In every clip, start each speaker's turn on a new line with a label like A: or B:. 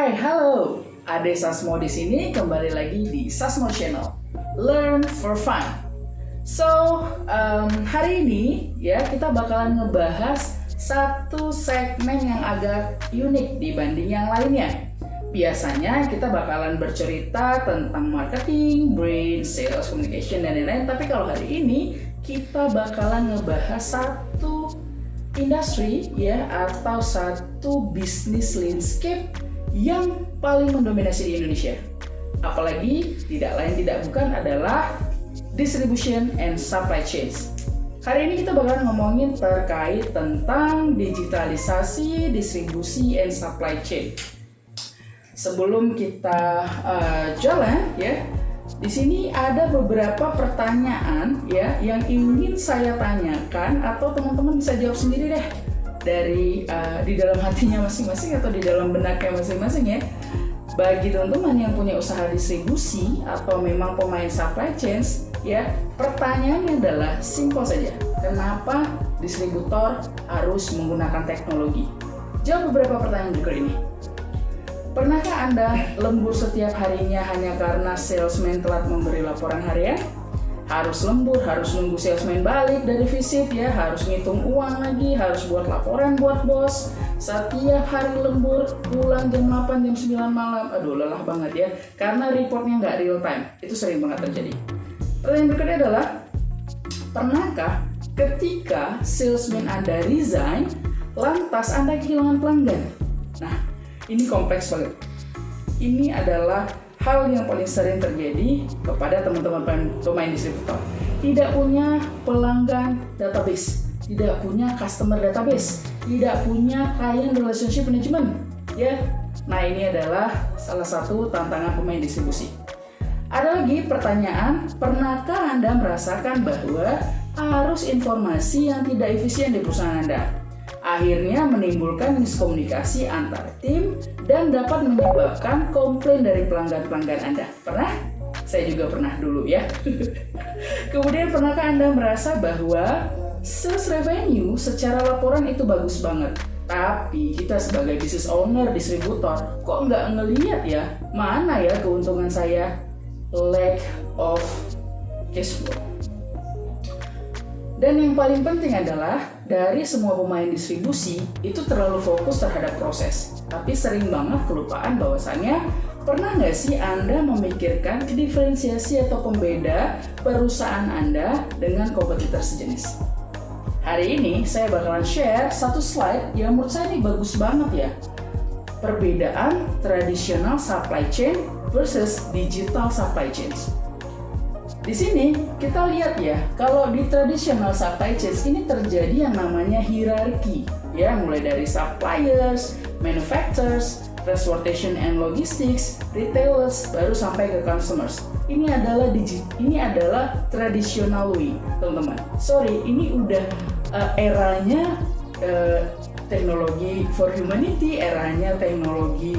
A: Hai, halo. Ade Sasmo di sini kembali lagi di Sasmo Channel. Learn for fun. So, hari ini ya kita bakalan ngebahas satu segmen yang agak unik dibanding yang lainnya. Biasanya kita bakalan bercerita tentang marketing, brand, sales, communication, dan lain-lain. Tapi kalau hari ini kita bakalan ngebahas satu industri ya atau satu bisnis landscape yang paling mendominasi di Indonesia. Apalagi tidak lain tidak bukan adalah distribution and supply chains. Hari ini kita bakalan ngomongin terkait tentang digitalisasi, distribusi, and supply chain. Sebelum kita jalan ya, di sini ada beberapa pertanyaan ya yang ingin saya tanyakan atau teman-teman bisa jawab sendiri deh dari di dalam hatinya masing-masing atau di dalam benaknya masing-masing ya. Bagi teman-teman yang punya usaha distribusi atau memang pemain supply chains ya, pertanyaannya adalah simpel saja. Kenapa distributor harus menggunakan teknologi? Jawab beberapa pertanyaan berikut ini. Pernahkah Anda lembur setiap harinya hanya karena salesman telat memberi laporan harian? Harus lembur, harus nunggu salesman balik dari visit ya, harus ngitung uang lagi, harus buat laporan buat bos. Setiap hari lembur, pulang jam 8, jam 9 malam. Aduh, lelah banget ya, karena reportnya nggak real time. Itu sering banget terjadi. Pertanyaan berikutnya adalah, pernahkah ketika salesman Anda resign, lantas Anda kehilangan pelanggan? Nah, ini kompleks banget. Ini adalah hal yang paling sering terjadi kepada teman-teman pemain distributor. Tidak punya pelanggan database, tidak punya customer database, tidak punya client relationship management. Ya, nah ini adalah salah satu tantangan pemain distribusi. Ada lagi pertanyaan, pernahkah Anda merasakan bahwa arus informasi yang tidak efisien di perusahaan Anda? Akhirnya menimbulkan miskomunikasi antar tim dan dapat menyebabkan komplain dari pelanggan-pelanggan Anda. Pernah? Saya juga pernah dulu ya. Kemudian pernahkah Anda merasa bahwa sales revenue secara laporan itu bagus banget, tapi kita sebagai business owner, distributor, kok nggak ngelihat ya mana ya keuntungan saya? Lack of cash flow. Dan yang paling penting adalah dari semua pemain distribusi itu terlalu fokus terhadap proses, tapi sering banget kelupaan bahwasannya pernah nggak sih Anda memikirkan diferensiasi atau pembeda perusahaan Anda dengan kompetitor sejenis? Hari ini saya bakalan share satu slide yang menurut saya ini bagus banget ya. Perbedaan tradisional supply chain versus digital supply chains. Di sini kita lihat ya, kalau di traditional supply chains ini terjadi yang namanya hierarki ya, mulai dari suppliers, manufacturers, transportation and logistics, retailers, baru sampai ke consumers. Ini adalah traditional way, teman-teman. Sorry, ini udah eranya teknologi for humanity, eranya teknologi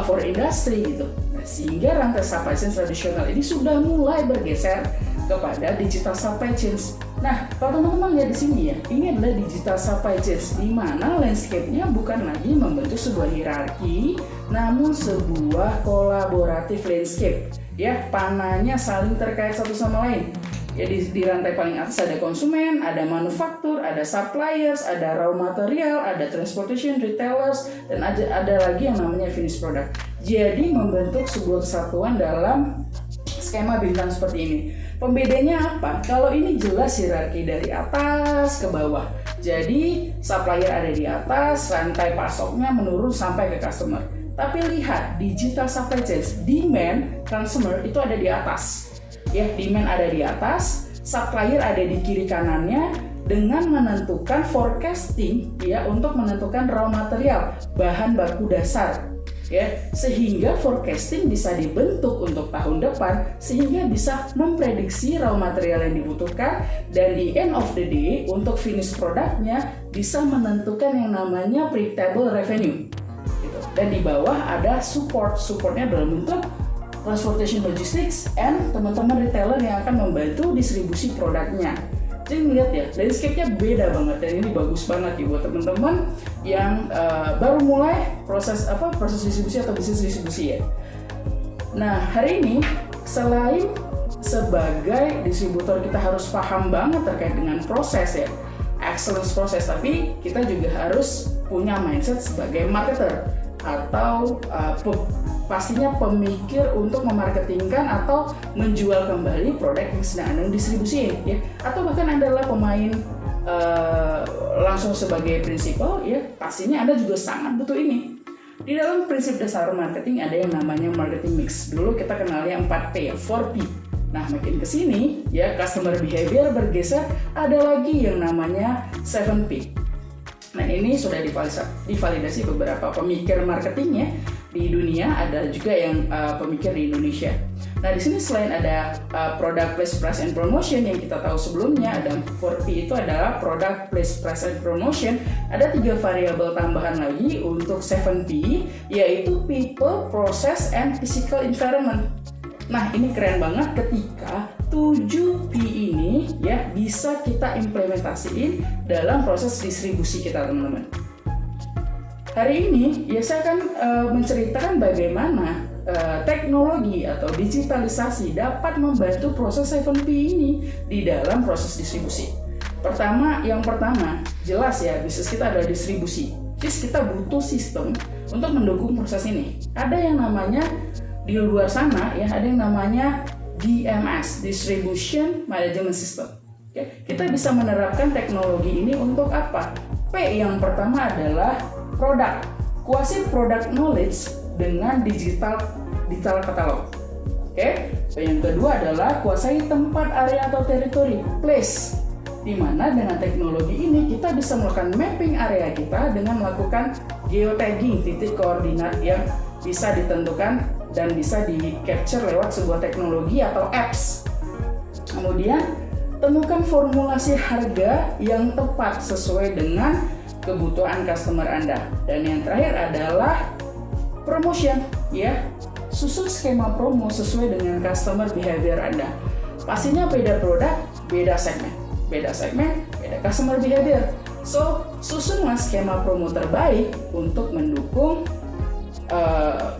A: for industry gitu. Sehingga rantai supply chain tradisional ini sudah mulai bergeser kepada digital supply chains. Nah, kalau teman-teman lihat di sini ya, ini adalah digital supply chains di mana landscape-nya bukan lagi membentuk sebuah hierarki, namun sebuah kolaboratif landscape. Ya, panahnya saling terkait satu sama lain. Ya, di rantai paling atas ada konsumen, ada manufaktur, ada suppliers, ada raw material, ada transportation, retailers, dan ada lagi yang namanya finished product. Jadi membentuk sebuah kesatuan dalam skema bintang seperti ini. Pembedanya apa? Kalau ini jelas hierarki dari atas ke bawah. Jadi supplier ada di atas, rantai pasoknya menurun sampai ke customer. Tapi lihat, digital supply chains, demand consumer itu ada di atas. Ya, demand ada di atas, supplier ada di kiri kanannya dengan menentukan forecasting ya untuk menentukan raw material, bahan baku dasar. Ya, sehingga forecasting bisa dibentuk untuk tahun depan sehingga bisa memprediksi raw material yang dibutuhkan dan di end of the day untuk finish produknya bisa menentukan yang namanya predictable revenue gitu. Dan di bawah ada supportnya dalam bentuk transportation logistics and teman-teman retailer yang akan membantu distribusi produknya. Jadi ngeliat ya, landscape-nya beda banget dan ini bagus banget ya buat teman-teman yang baru mulai proses distribusi atau bisnis distribusi ya. Nah, hari ini selain sebagai distributor kita harus paham banget terkait dengan proses ya, excellence proses, tapi kita juga harus punya mindset sebagai marketer atau pastinya pemikir untuk memarketingkan atau menjual kembali produk yang sedang Anda distribusiin ya, atau bahkan Anda adalah pemain langsung sebagai prinsipal ya, pastinya Anda juga sangat butuh ini. Di dalam prinsip dasar marketing ada yang namanya marketing mix. Dulu kita kenalnya 4P ya, 4P. Nah, makin kesini ya, customer behavior bergeser, ada lagi yang namanya 7P. Nah, ini sudah divalidasi beberapa pemikir marketingnya di dunia, ada juga yang pemikir di Indonesia. Nah, di sini selain ada product place, price and promotion yang kita tahu sebelumnya, ada 4P itu adalah product place, price and promotion. Ada 3 variabel tambahan lagi untuk 7P, yaitu people, process, and physical environment. Nah, ini keren banget ketika 7P ini ya bisa kita implementasiin dalam proses distribusi kita, teman-teman. Hari ini ya saya akan menceritakan bagaimana teknologi atau digitalisasi dapat membantu proses 7P ini di dalam proses distribusi. Yang pertama, jelas ya, bisnis kita adalah distribusi. Jadi kita butuh sistem untuk mendukung proses ini. Ada yang namanya di luar sana ya, ada yang namanya DMS, Distribution Management System. Oke, kita bisa menerapkan teknologi ini untuk apa? P yang pertama adalah produk, kuasai product knowledge dengan digital catalog. Oke, yang kedua adalah kuasai tempat, area atau teritori, place, di mana dengan teknologi ini kita bisa melakukan mapping area kita dengan melakukan geotagging, titik koordinat yang bisa ditentukan dan bisa di-capture lewat sebuah teknologi atau apps. Kemudian, temukan formulasi harga yang tepat sesuai dengan kebutuhan customer Anda. Dan yang terakhir adalah promotion, ya. Susun skema promo sesuai dengan customer behavior Anda. Pastinya beda produk, beda segmen. Beda segmen, beda customer behavior. So, susunlah skema promo terbaik untuk mendukung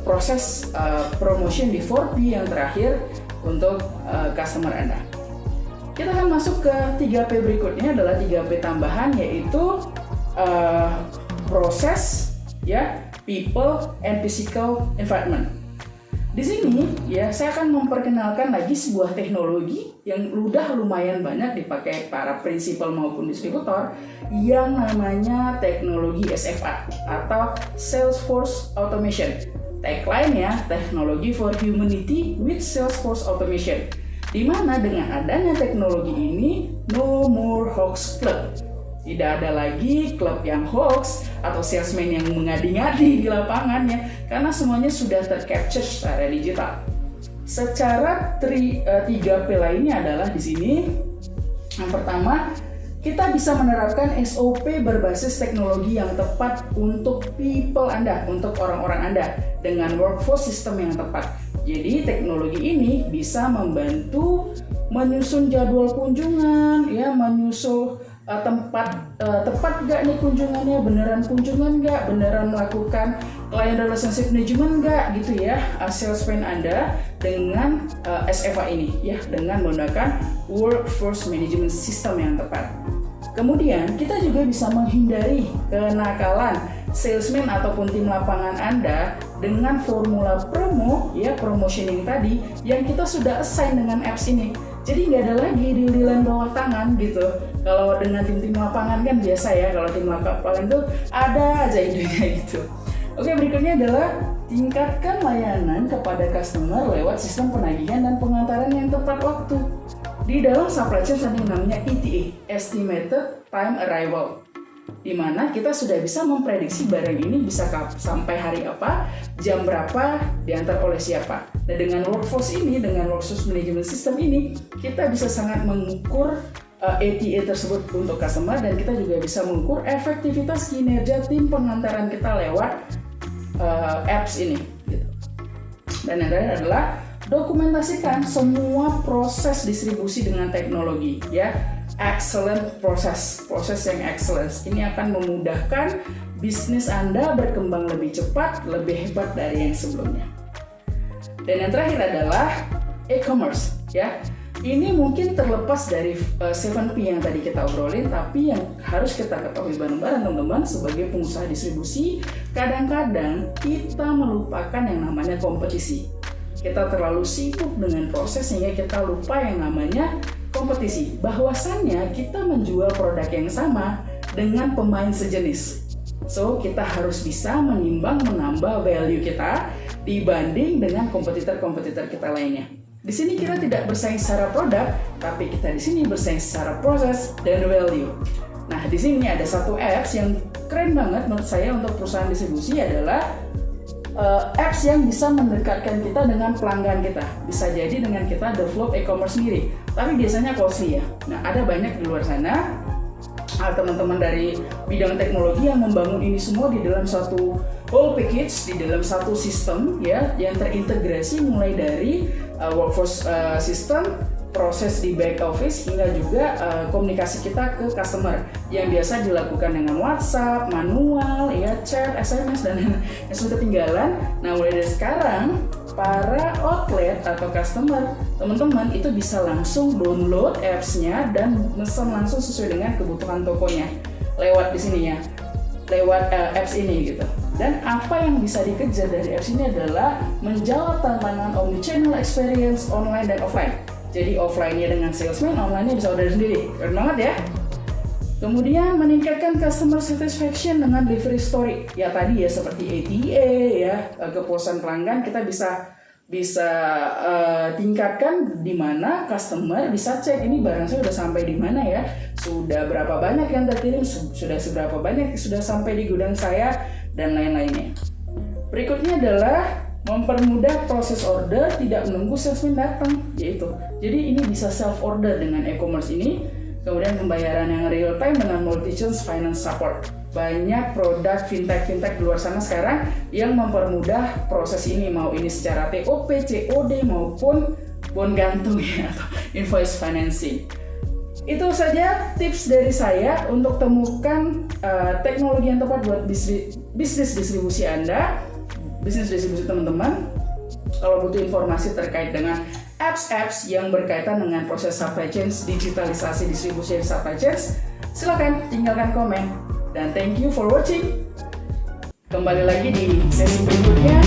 A: proses promotion di 4P yang terakhir untuk customer Anda. Kita akan masuk ke 3P berikutnya, adalah 3P tambahan, yaitu proses, ya, people, and physical environment. Di sini ya saya akan memperkenalkan lagi sebuah teknologi yang lumayan banyak dipakai para prinsipal maupun distributor, yang namanya teknologi SFA atau Salesforce Automation. Tagline-nya, Technology for Humanity with Salesforce Automation. Di mana dengan adanya teknologi ini, no more hoax club. Tidak ada lagi klub yang hoax atau salesman yang mengadi-ngadi di lapangannya, karena semuanya sudah tercapture secara digital. Secara 3P lainnya adalah di sini. Yang pertama, kita bisa menerapkan SOP berbasis teknologi yang tepat untuk people Anda, untuk orang-orang Anda, dengan workforce system yang tepat. Jadi teknologi ini bisa membantu menyusun jadwal kunjungan, ya, menyusul tepat nggak nih kunjungannya, beneran kunjungan nggak, beneran melakukan client relationship management nggak, gitu ya, salesman Anda dengan SFA ini, ya, dengan menggunakan workforce management system yang tepat. Kemudian kita juga bisa menghindari kenakalan salesman ataupun tim lapangan Anda dengan formula promo, ya, promotioning tadi yang kita sudah assign dengan apps ini. Jadi nggak ada lagi deal-dealan bawah tangan gitu. Kalau dengan tim-tim lapangan kan biasa ya, kalau tim lapangan itu ada aja idenya gitu. Oke, berikutnya adalah tingkatkan layanan kepada customer lewat sistem penagihan dan pengantaran yang tepat waktu. Di dalam supply chain ada yang namanya ETA, Estimated Time Arrival, di mana kita sudah bisa memprediksi barang ini bisa sampai hari apa, jam berapa, diantar oleh siapa. Nah, dengan workforce ini, dengan workforce management system ini, kita bisa sangat mengukur ETA tersebut untuk customer, dan kita juga bisa mengukur efektivitas kinerja tim pengantaran kita lewat apps ini. Gitu. Dan yang terakhir adalah dokumentasikan semua proses distribusi dengan teknologi, ya. excellent proses yang excellence. Ini akan memudahkan bisnis Anda berkembang lebih cepat, lebih hebat dari yang sebelumnya. Dan yang terakhir adalah e-commerce, ya. Ini mungkin terlepas dari 7P yang tadi kita obrolin, tapi yang harus kita ketahui bareng-bareng teman-teman sebagai pengusaha distribusi, kadang-kadang kita melupakan yang namanya kompetisi. Kita terlalu sibuk dengan proses sehingga kita lupa yang namanya kompetisi. Bahwasannya kita menjual produk yang sama dengan pemain sejenis. So, kita harus bisa menimbang menambah value kita dibanding dengan kompetitor-kompetitor kita lainnya. Di sini kita tidak bersaing secara produk, tapi kita di sini bersaing secara proses dan value. Nah, di sini ada satu apps yang keren banget menurut saya untuk perusahaan distribusi adalah apps yang bisa mendekatkan kita dengan pelanggan kita. Bisa jadi dengan kita develop e-commerce sendiri, tapi biasanya costly ya. Nah, ada banyak di luar sana teman-teman dari bidang teknologi yang membangun ini semua di dalam satu whole package, di dalam satu sistem ya yang terintegrasi mulai dari workforce system, proses di back office hingga juga komunikasi kita ke customer yang biasa dilakukan dengan WhatsApp, manual, ya chat, SMS dan yang sudah ketinggalan. Nah, mulai dari sekarang para outlet atau customer teman-teman itu bisa langsung download apps-nya dan mesen langsung sesuai dengan kebutuhan tokonya lewat di sini ya, lewat apps ini gitu. Dan apa yang bisa dikejar dari apps ini adalah menjawab tantangan omnichannel experience online dan offline. Jadi offline-nya dengan salesman, online-nya bisa order sendiri. Keren banget ya. Kemudian meningkatkan customer satisfaction dengan delivery story. Ya tadi ya seperti ATA ya, kepuasan pelanggan kita bisa tingkatkan di mana customer bisa cek ini barang saya sudah sampai di mana ya, sudah berapa banyak yang terkirim, sudah seberapa banyak sudah sampai di gudang saya dan lain-lainnya. Berikutnya adalah mempermudah proses order, tidak menunggu salesman datang, yaitu. Jadi ini bisa self order dengan e-commerce ini. Kemudian pembayaran yang real time dengan multi-channel finance support. Banyak produk fintech di luar sana sekarang yang mempermudah proses ini, mau ini secara TOP, COD maupun bon gantung ya, atau invoice financing. Itu saja tips dari saya untuk temukan teknologi yang tepat buat bisnis distribusi Anda, bisnis distribusi teman-teman. Kalau butuh informasi terkait dengan apps yang berkaitan dengan proses supply chain, digitalisasi distribusi supply chain, silakan tinggalkan komen. Dan thank you for watching. Kembali lagi di sesi berikutnya.